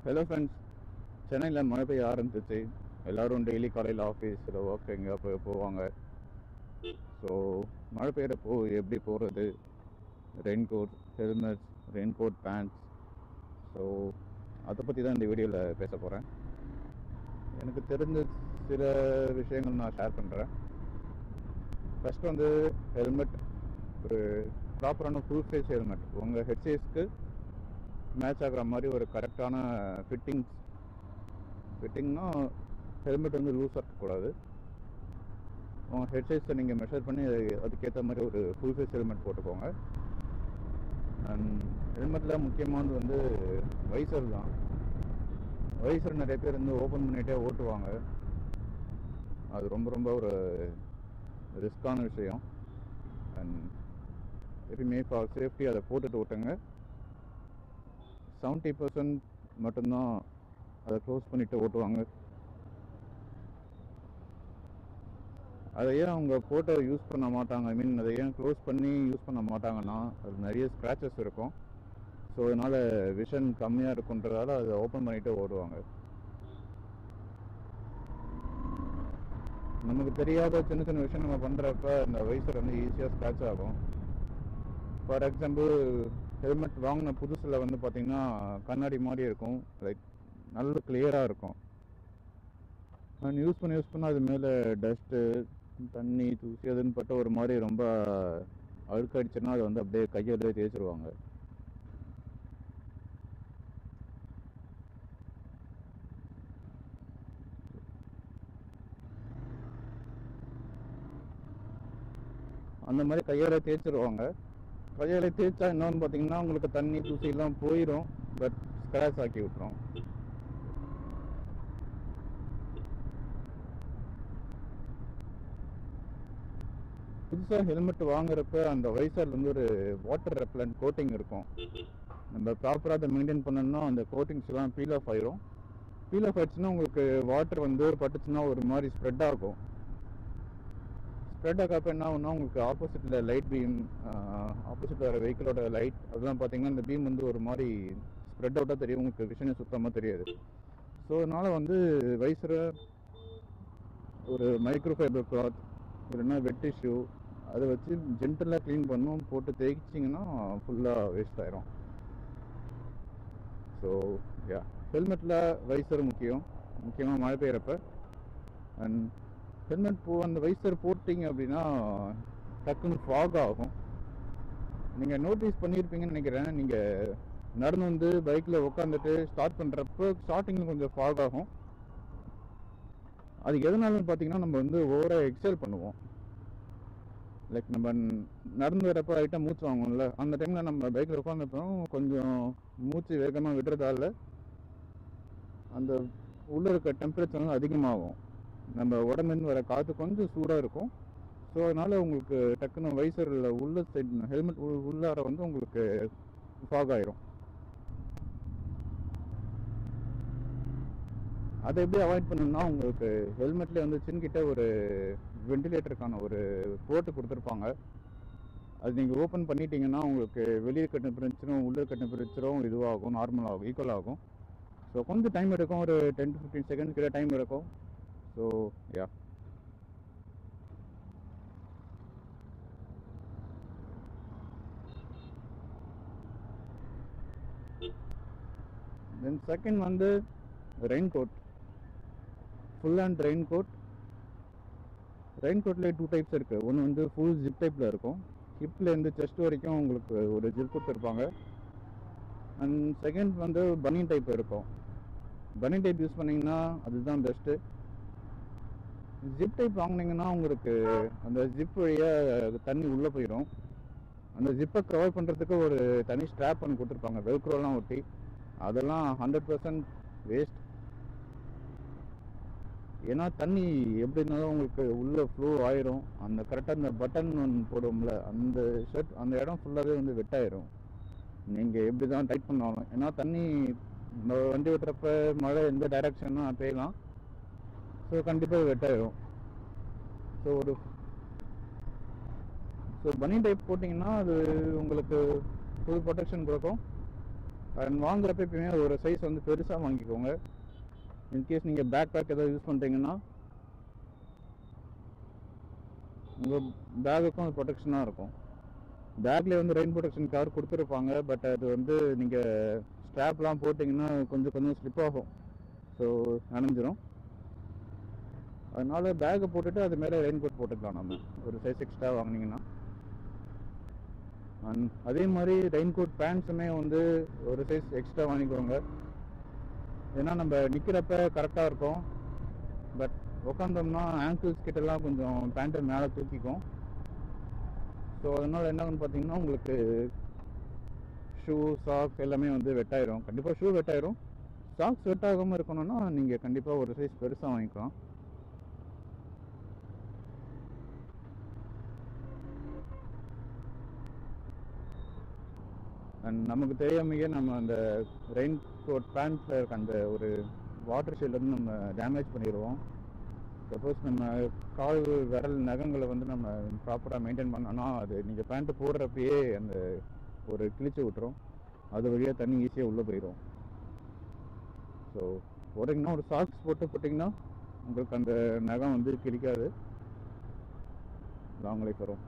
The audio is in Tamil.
ஹலோ ஃப்ரெண்ட்ஸ், சென்னையில் மழை பெய்ய ஆரம்பிச்சிச்சு. எல்லோரும் டெய்லி காலையில் ஆஃபீஸில் ஒர்க் எங்கே போவாங்க. ஸோ மழை பெய்கிறப்போ எப்படி போகிறது, raincoat, helmets, raincoat, pants. So அதை பற்றி தான் இந்த வீடியோவில் பேச போகிறேன். எனக்கு தெரிஞ்ச சில விஷயங்கள் நான் ஷேர் பண்ணுறேன். ஃபஸ்ட்டு வந்து ஹெல்மெட், ஒரு ப்ராப்பரான ஃபுல் ஃபேஸ் ஹெல்மெட், உங்கள் ஹெட் சைஸ்க்கு மேட்ச் ஆகிற மாதிரி ஒரு கரெக்டான ஃபிட்டிங்னா ஹெல்மெட் வந்து லூஸாக இருக்கக்கூடாது. உங்கள் ஹெட் சைஸை நீங்கள் மெஷர் பண்ணி அதுக்கேற்ற மாதிரி ஒரு ஃபுல் ஃபேஸ் ஹெல்மெட் போட்டுக்கோங்க. அண்ட் ஹெல்மெட்டில் முக்கியமானது வந்து வைசர் தான். வைசர் நிறைய பேர் வந்து ஓப்பன் பண்ணிகிட்டே ஓட்டுவாங்க. அது ரொம்ப ரொம்ப ஒரு ரிஸ்கான விஷயம். அண்ட் எப்பயுமே ஃபார் சேஃப்டி அதை போட்டுட்டு ஓட்டுங்க. 70% மட்டும்தான் அதை க்ளோஸ் பண்ணிவிட்டு ஓட்டுவாங்க. அதை ஏன் அவங்க போட்டோ யூஸ் பண்ண மாட்டாங்க, அதை ஏன் க்ளோஸ் பண்ணி யூஸ் பண்ண மாட்டாங்கன்னா, அது நிறைய ஸ்க்ராச்சஸ் இருக்கும். ஸோ அதனால் விஷன் கம்மியாக இருக்குன்றதால அதை ஓப்பன் பண்ணிவிட்டு ஓடுவாங்க. நமக்கு தெரியாத சின்ன சின்ன விஷயம் நம்ம பண்ணுறப்ப இந்த வைசர் வந்து ஈஸியாக ஸ்க்ராட்ச் ஆகும். ஃபார் எக்ஸாம்பிள், ஹெல்மெட் வாங்கின புதுசில் வந்து பார்த்திங்கன்னா கண்ணாடி மாதிரி இருக்கும், லைக் நல்ல கிளியராக இருக்கும். நான் யூஸ் பண்ண அது மேலே டஸ்ட்டு, தண்ணி, தூசி அதுன்னு பட்ட ஒரு மாதிரி ரொம்ப அழுக்காயிடுச்சுன்னா அது வந்து அப்படியே கையிலே தேய்ச்சிருவாங்க. அந்த மாதிரி கையால் தேய்ச்சிருவாங்க. கையால் தேய்ச்சா என்னன்னு பார்த்தீங்கன்னா உங்களுக்கு தண்ணி தூசியெல்லாம் போயிடும், பட் ஸ்க்ராட்ச் ஆக்கி விட்டுரும். புதுசாக ஹெல்மெட் வாங்குறப்ப அந்த வைசரில் வந்து ஒரு வாட்டர் ரெப்பலண்ட் கோட்டிங் இருக்கும். நம்ம ப்ராப்பராக அதை மெயின்டைன் பண்ணணும்னா அந்த கோட்டிங்ஸ்லாம் பீல் ஆஃப் ஆயிரும். பீல் ஆஃப் ஆயிடுச்சுன்னா உங்களுக்கு வாட்டர் வந்து பட்டுச்சுன்னா ஒரு மாதிரி ஸ்ப்ரெட் ஆகும். ஸ்ப்ரெட் ஆகிறப்ப என்ன ஆகும்னா உங்களுக்கு ஆப்போசிட்டில் லைட் பீம், ஆப்போசிட்டில் வர வெஹிக்கிளோட லைட் அதெல்லாம் பார்த்தீங்கன்னா இந்த பீம் வந்து ஒரு மாதிரி ஸ்ப்ரெட் அவுட்டாக தெரியும், உங்களுக்கு விஷனே சுத்தமாக தெரியாது. ஸோ அதனால் வந்து வைசரை ஒரு மைக்ரோஃபைபர் கிளாத் இல்லைன்னா வெட் டிஷ்யூ அதை வச்சு ஜென்டலாக க்ளீன் பண்ணும், போட்டு தேய்ச்சிங்கன்னா ஃபுல்லாக வேஸ்ட் ஆயிரும். ஸோ யா, ஹெல்மெட்டில் வைசர் முக்கியமாக மழை பெய்கிறப்ப. அண்ட் ஹெல்மெட் அந்த வைசர் போட்டிங்க அப்படின்னா டக்குன்னு ஃபாக் ஆகும். நீங்கள் நோட்டீஸ் பண்ணியிருப்பீங்கன்னு நினைக்கிறேன். நீங்கள் நடந்து வந்து பைக்கில் உட்காந்துட்டு ஸ்டார்ட் பண்ணுறப்ப ஸ்டார்டிங்கில் கொஞ்சம் ஃபாக் ஆகும். அது எதனாலன்னு பார்த்தீங்கன்னா நம்ம வந்து ஓவராக எக்ஸல் பண்ணுவோம். லைக் நம்ம நடந்து வரப்போ லைட்டாக மூச்சு வாங்கும்ல, அந்த டைமில் நம்ம பைக்கில் உட்காந்துருப்போம், கொஞ்சம் மூச்சு வேகமாக விடுறதால அந்த உள்ளே இருக்க டெம்பரேச்சர் அதிகமாகும். நம்ம உடம்புலேருந்து வர காற்று கொஞ்சம் சூடாக இருக்கும். ஸோ அதனால் உங்களுக்கு டக்குன்னு வைசரில் உள்ள சைட் ஹெல்மெட் உள்ளார வந்து உங்களுக்கு ஃபாக் ஆயிரும். அதை எப்படி அவாய்ட் பண்ணணும்னா, உங்களுக்கு ஹெல்மெட்லேயே வந்து சின்கிட்ட ஒரு வெண்டிலேட்டருக்கான ஒரு போர்ட்டு கொடுத்துருப்பாங்க. அது நீங்கள் ஓப்பன் பண்ணிட்டீங்கன்னா உங்களுக்கு வெளியே இருக்க டெம்பரேச்சரும் உள்ளே இருக்க டெம்பரேச்சரும் இதுவாகும், நார்மல் ஆகும், ஈக்குவல் ஆகும். ஸோ கொஞ்சம் டைம் எடுக்கும், ஒரு 10 to 15 செகண்ட் கிட்ட டைம் இருக்கும். ஸோ யா, தென் செகண்ட் வந்து ரெயின்கோட், ஃபுல் அண்ட் ரெயின்கோட். ரெயின்கோட்லேயே 2 டைப்ஸ் இருக்குது. ஒன்று வந்து ஃபுல் ஜிப் டைப்பில் இருக்கும், ஹிப்லேருந்து செஸ்ட் வரைக்கும் உங்களுக்கு ஒரு ஜிப் கொடுத்துருப்பாங்க. அண்ட் செகண்ட் வந்து பனியன் டைப் இருக்கும். பனியன் டைப் யூஸ் பண்ணிங்கன்னா அதுதான் பெஸ்ட்டு. ஜிப் டைப் வாங்கினீங்கன்னா உங்களுக்கு அந்த ஜிப் வழியாக தண்ணி உள்ளே போயிடும். அந்த ஜிப்பை கவர் பண்ணுறதுக்கு ஒரு தனி ஸ்ட்ராப் பண்ணி கொடுத்துருப்பாங்க, வெல்க்ரோலாம் ஒட்டி. அதெல்லாம் 100% வேஸ்ட். ஏன்னா தண்ணி எப்படி இருந்தாலும் உங்களுக்கு உள்ளே ஃப்ளோ ஆயிரும். அந்த கரெக்டாக அந்த பட்டன் ஒன்று போடுவோம்ல, அந்த ஷர்ட் அந்த இடம் ஃபுல்லாகவே வந்து வெட்டாயிரும் நீங்கள் எப்படி தான் டைட் பண்ணாலும். ஏன்னா தண்ணி வண்டி விட்டுறப்ப மழை எந்த டைரக்ஷனும் பெய்யலாம். ஸோ கண்டிப்பாக வெட்டாயிரும். ஸோ பனியன் டைப் போட்டிங்கன்னா அது உங்களுக்கு ஃபுல் ப்ரொடெக்ஷன் கொடுக்கும். அண்ட் வாங்குறப்ப எப்பயுமே ஒரு சைஸ் வந்து பெருசாக வாங்கிக்கோங்க. இன்கேஸ் நீங்கள் பேக் பேக் ஏதாவது யூஸ் பண்ணுறீங்கன்னா உங்கள் பேகுக்கும் ப்ரொடெக்ஷனாக இருக்கும். பேக்லேயே வந்து ரெயின் ப்ரொடெக்ஷன் கவர் கொடுத்துருப்பாங்க, பட் அது வந்து நீங்கள் ஸ்ட்ராப்லாம் போட்டிங்கன்னா கொஞ்சம் கொஞ்சம் ஸ்லிப் ஆகும், ஸோ நனைஞ்சிரும். அதனால பேக்கை போட்டுட்டு அது மேலே ரெயின் கோட் போட்டுக்கலாம் நம்ம ஒரு சைஸ் எக்ஸ்ட்ரா வாங்கினீங்கன்னா. அதே மாதிரி ரெயின் கோட் பேண்ட்ஸுமே வந்து ஒரு சைஸ் எக்ஸ்ட்ரா வாங்கிக்கோங்க. ஏன்னா நம்ம நிற்கிறப்ப கரெக்டாக இருக்கும், பட் உட்காந்தோம்னா ஆங்கிள்ஸ் கிட்டலாம் கொஞ்சம் பேண்ட்டை மேலே தூக்கிக்கும். ஸோ அதனால் என்ன பார்த்தீங்கன்னா உங்களுக்கு ஷூ சாக்ஸ் எல்லாமே வந்து வெட்டாயிரும். கண்டிப்பாக ஷூ வெட்டாயிரும். சாக்ஸ் வெட் ஆகாமல் இருக்கணும்னா நீங்கள் கண்டிப்பாக ஒரு சைஸ் பெருசாக வாங்கிக்கலாம். அண்ட் நமக்கு தெரியாமையே நம்ம அந்த ரெயின் கோட் பேண்ட்டில் இருக்க அந்த ஒரு வாட்டர் ஷீல்ட் வந்து நம்ம டேமேஜ் பண்ணிடுவோம். சப்போஸ் நம்ம கால் விரல் நகங்களை வந்து நம்ம ப்ராப்பராக மெயின்டைன் பண்ணோன்னா அது நீங்கள் பேண்ட்டு போடுறப்பயே அந்த ஒரு கிழிச்சு விட்டுரும். அது வழியாக தண்ணி ஈஸியாக உள்ளே போயிடும். ஸோ போட்டிங்கன்னா ஒரு சாக்ஸ் போட்டிங்கன்னா உங்களுக்கு அந்த நகம் வந்து கிழிக்காது, லாங் லைஃப் வரும்.